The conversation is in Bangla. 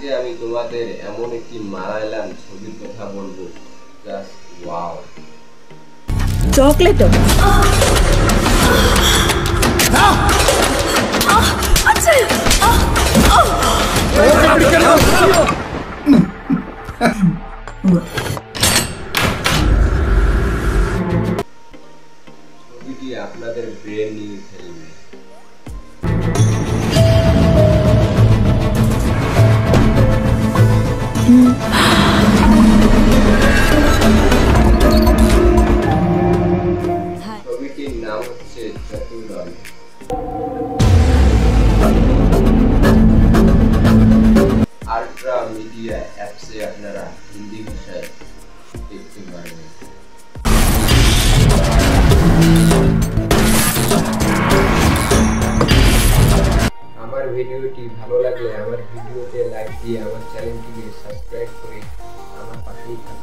আজকে আমি তোমাদের এমন একটি মালায়ালাম ছবির কথা বলবো, জাস্ট ওয়াও। চকলেট ছবিটি আপনাদের ব্রেন নিয়ে ফেলবে। ছবিটির নাম হচ্ছে চতুর্দল। আল্ট্রা মিডিয়া অ্যাপসে আপনারা হিন্দি ভাষায় দেখতে পারবেন। আমার ভিডিওটি ভালো লাগলে আমার ভিডিওতে লাইক দিয়ে আমার চ্যানেলটিকে সাবস্ক্রাইব করে আমার পাশেই থাকুন।